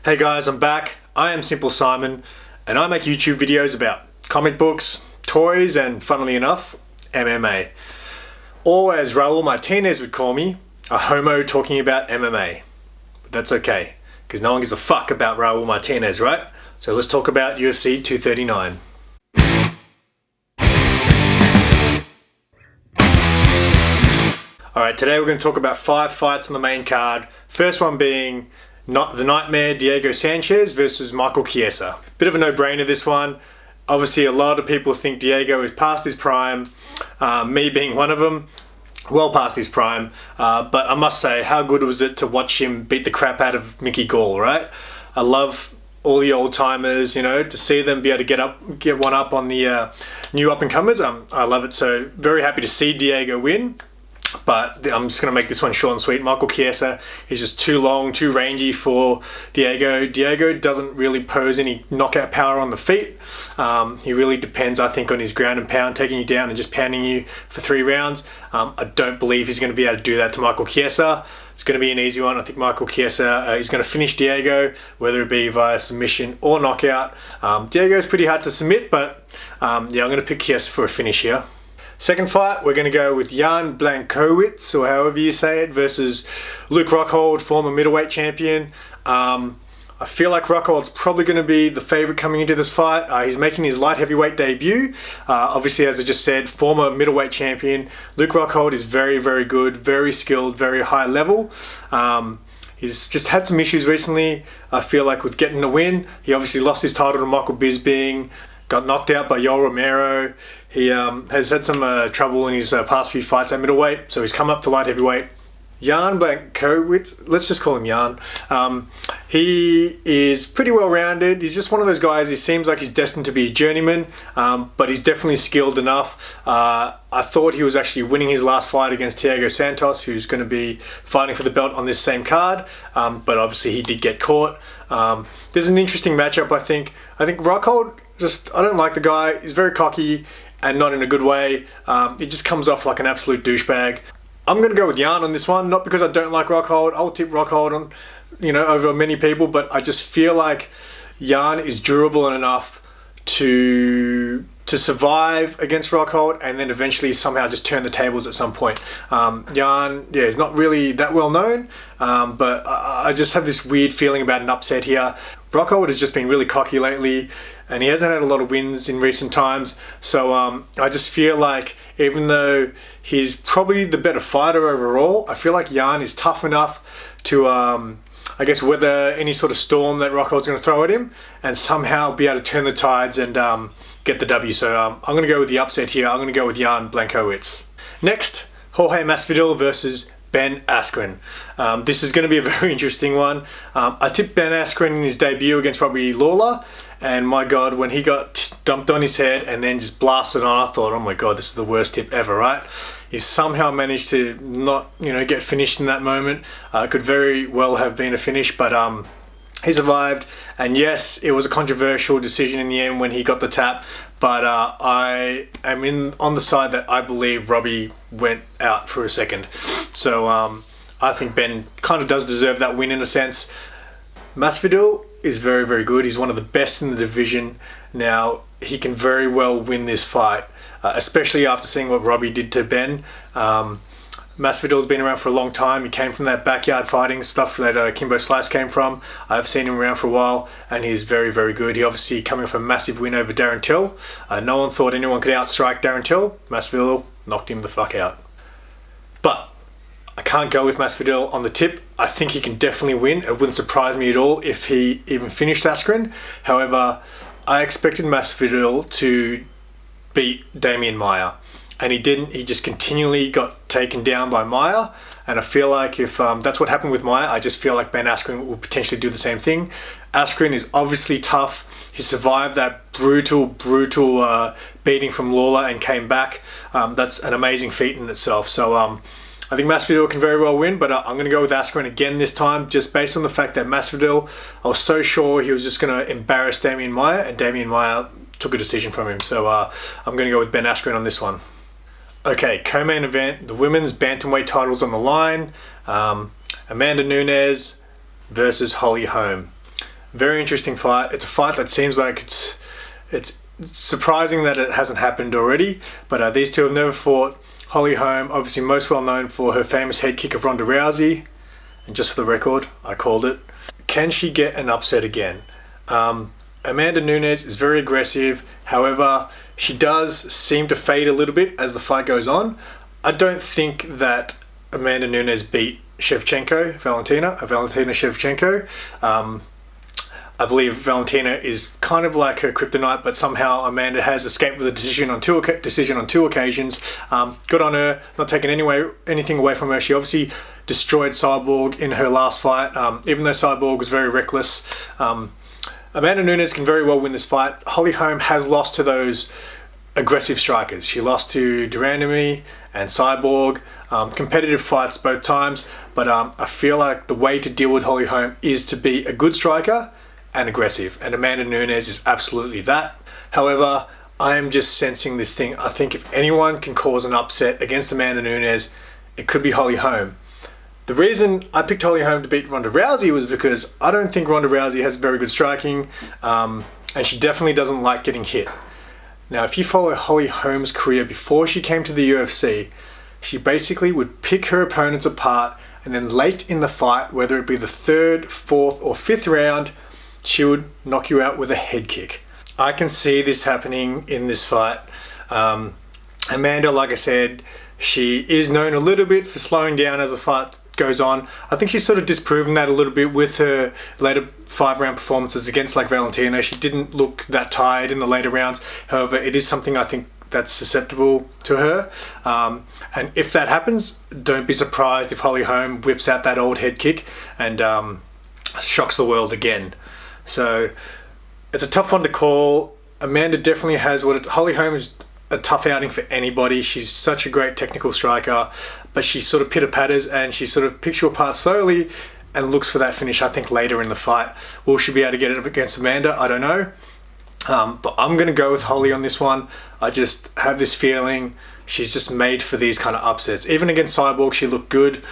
Hey guys, I'm back. I am Simple Simon and I make YouTube videos about comic books, toys and, funnily enough, MMA. Or as Raul Martinez would call me, a homo talking about MMA. But that's okay, because no one gives a fuck about Raul Martinez, right? So let's talk about UFC 239. Alright, today we're going to talk about 5 fights on the main card. First one being the Nightmare Diego Sanchez versus Michael Chiesa. Bit of a no-brainer, this one. Obviously a lot of people think Diego is past his prime, me being one of them, well past his prime, but I must say, how good was it to watch him beat the crap out of Mickey Gall, right? I love all the old timers, you know, to see them be able to get one up on the new up-and-comers. I love it. So very happy to see Diego win. But I'm just going to make this one short and sweet. Michael Chiesa is just too long, too rangy for Diego. Diego doesn't really pose any knockout power on the feet. He really depends, I think, on his ground and pound, taking you down and just pounding you for 3 rounds. I don't believe he's going to be able to do that to Michael Chiesa. It's going to be an easy one. I think Michael Chiesa is going to finish Diego, whether it be via submission or knockout. Diego's pretty hard to submit, but yeah, I'm going to pick Chiesa for a finish here. Second fight, we're going to go with Jan Blachowicz, or however you say it, versus Luke Rockhold, former middleweight champion. I feel like Rockhold's probably going to be the favourite coming into this fight. He's making his light heavyweight debut. Obviously, as I just said, former middleweight champion. Luke Rockhold is very, very good, very skilled, very high level. He's just had some issues recently, I feel like, with getting the win. He obviously lost his title to Michael Bisping, got knocked out by Yoel Romero. He has had some trouble in his past few fights at middleweight, so he's come up to light heavyweight. Jan Blachowicz, let's just call him Jan. He is pretty well rounded. He's just one of those guys, he seems like he's destined to be a journeyman, but he's definitely skilled enough. I thought he was actually winning his last fight against Thiago Santos, who's going to be fighting for the belt on this same card, but obviously he did get caught. There's an interesting matchup, I think. I think Rockhold, I don't like the guy. He's very cocky and not in a good way. It just comes off like an absolute douchebag. I'm going to go with Jan on this one, not because I don't like Rockhold. I'll tip Rockhold on, over many people, but I just feel like Jan is durable enough to survive against Rockhold and then eventually somehow just turn the tables at some point. Jan, yeah, he's not really that well known, but I just have this weird feeling about an upset here. Rockhold has just been really cocky lately, and he hasn't had a lot of wins in recent times. So I just feel like even though he's probably the better fighter overall, I feel like Jan is tough enough to, I guess, weather any sort of storm that Rockhold's going to throw at him and somehow be able to turn the tides and get the W. So I'm going to go with the upset here. I'm going to go with Jan Blachowicz. Next, Jorge Masvidal versus Ben Askren. This is going to be a very interesting one. I tipped Ben Askren in his debut against Robbie Lawler, and my God, when he got dumped on his head and then just blasted on, I thought, oh my God, this is the worst tip ever, right? He somehow managed to not, get finished in that moment. Could very well have been a finish, but he survived. And yes, it was a controversial decision in the end when he got the tap, but I am on the side that I believe Robbie went out for a second. So I think Ben kind of does deserve that win in a sense. Masvidal is very, very good. He's one of the best in the division. Now, he can very well win this fight, especially after seeing what Robbie did to Ben. Masvidal's been around for a long time. He came from that backyard fighting stuff that Kimbo Slice came from. I've seen him around for a while, and he's very, very good. He obviously coming off a massive win over Darren Till. No one thought anyone could outstrike Darren Till. Masvidal knocked him the fuck out. But I can't go with Masvidal on the tip. I think he can definitely win. It wouldn't surprise me at all if he even finished Askren. However, I expected Masvidal to beat Damian Maia, and he didn't. He just continually got taken down by Maia, and I feel like if that's what happened with Maia, I just feel like Ben Askren will potentially do the same thing. Askren is obviously tough. He survived that brutal beating from Lawler and came back. That's an amazing feat in itself. So I think Masvidal can very well win, but I'm going to go with Askren again this time, just based on the fact that Masvidal, I was so sure he was just going to embarrass Damian Maia, and Damian Maia took a decision from him. So I'm going to go with Ben Askren on this one. Okay, co-main event, the women's bantamweight titles on the line. Amanda Nunes versus Holly Holm. Very interesting fight. It's a fight that seems like it's surprising that it hasn't happened already, but these two have never fought. Holly Holm, obviously most well known for her famous head kick of Ronda Rousey, and just for the record, I called it. Can she get an upset again? Amanda Nunes is very aggressive, however, she does seem to fade a little bit as the fight goes on. I don't think that Amanda Nunes beat Valentina Shevchenko. I believe Valentina is kind of like her kryptonite, but somehow Amanda has escaped with a decision on two occasions. Good on her, not taking anything away from her. She obviously destroyed Cyborg in her last fight, even though Cyborg was very reckless. Amanda Nunes can very well win this fight. Holly Holm has lost to those aggressive strikers. She lost to Durandamy and Cyborg. Competitive fights both times, but I feel like the way to deal with Holly Holm is to be a good striker and aggressive, and Amanda Nunes is absolutely that. However, I am just sensing this thing. I think if anyone can cause an upset against Amanda Nunes, it could be Holly Holm. The reason I picked Holly Holm to beat Ronda Rousey was because I don't think Ronda Rousey has very good striking, and she definitely doesn't like getting hit. Now, if you follow Holly Holm's career before she came to the UFC, she basically would pick her opponents apart, and then late in the fight, whether it be the 3rd, 4th, or 5th round, she would knock you out with a head kick. I can see this happening in this fight. Amanda, like I said, she is known a little bit for slowing down as the fight goes on. I think she's sort of disproven that a little bit with her later 5-round performances against like Valentina. She didn't look that tired in the later rounds. However, it is something I think that's susceptible to her. And if that happens, don't be surprised if Holly Holm whips out that old head kick and shocks the world again. So it's a tough one to call. Amanda definitely has Holly Holm is a tough outing for anybody. She's such a great technical striker, but she sort of pitter-patters and she sort of picks you apart slowly and looks for that finish, I think, later in the fight. Will she be able to get it up against Amanda? I don't know. But I'm going to go with Holly on this one. I just have this feeling she's just made for these kind of upsets. Even against Cyborg, she looked good.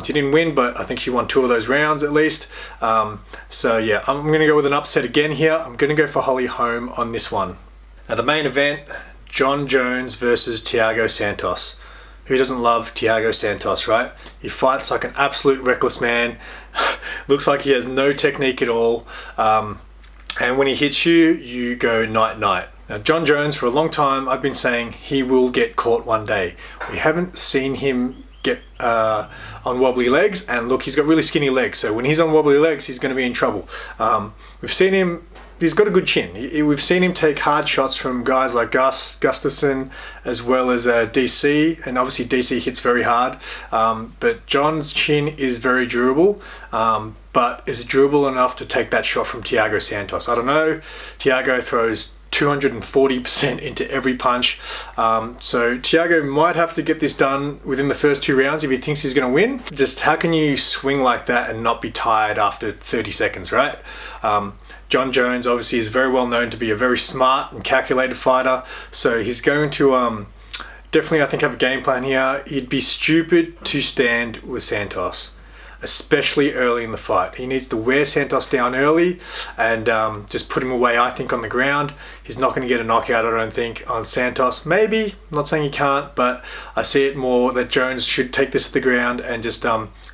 She didn't win, but I think she won 2 of those rounds at least. So yeah, I'm going to go with an upset again here. I'm going to go for Holly Holm on this one. Now the main event, Jon Jones versus Thiago Santos. Who doesn't love Thiago Santos, right? He fights like an absolute reckless man. Looks like he has no technique at all. And when he hits you, you go night-night. Now, Jon Jones, for a long time, I've been saying he will get caught one day. We haven't seen him get on wobbly legs, and look, he's got really skinny legs, so when he's on wobbly legs, he's going to be in trouble. We've seen him, he's got a good chin. We've seen him take hard shots from guys like Gustafsson, as well as DC, and obviously DC hits very hard, but Jon's chin is very durable. But is it durable enough to take that shot from Thiago Santos? I don't know. Thiago throws 240% into every punch. So Thiago might have to get this done within the first 2 rounds if he thinks he's going to win. Just how can you swing like that and not be tired after 30 seconds, right? Jon Jones obviously is very well known to be a very smart and calculated fighter. So he's going to definitely, I think, have a game plan here. He'd be stupid to stand with Santos, especially early in the fight. He needs to wear Santos down early and just put him away, I think, on the ground. He's not going to get a knockout, I don't think, on Santos. Maybe, I'm not saying he can't, but I see it more that Jones should take this to the ground and just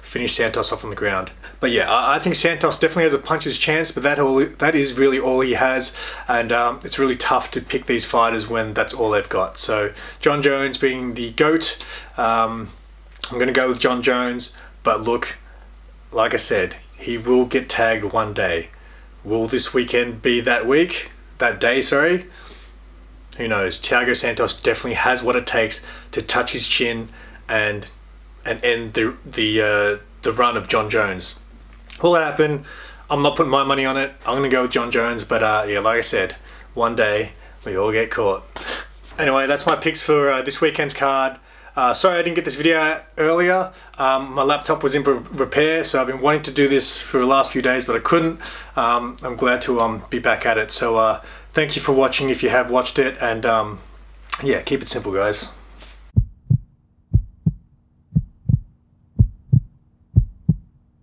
finish Santos off on the ground. But yeah, I think Santos definitely has a puncher's chance, but that is really all he has, and it's really tough to pick these fighters when that's all they've got. So Jon Jones being the GOAT, I'm going to go with Jon Jones, but look, like I said, he will get tagged one day. Will this weekend be that day? Who knows? Thiago Santos definitely has what it takes to touch his chin and end the run of Jon Jones. Will that happen? I'm not putting my money on it. I'm going to go with Jon Jones, but yeah, like I said, one day we all get caught. Anyway, that's my picks for this weekend's card. Sorry I didn't get this video out earlier. My laptop was in repair, so I've been wanting to do this for the last few days, but I couldn't. I'm glad to be back at it. So thank you for watching if you have watched it, and yeah, keep it simple, guys.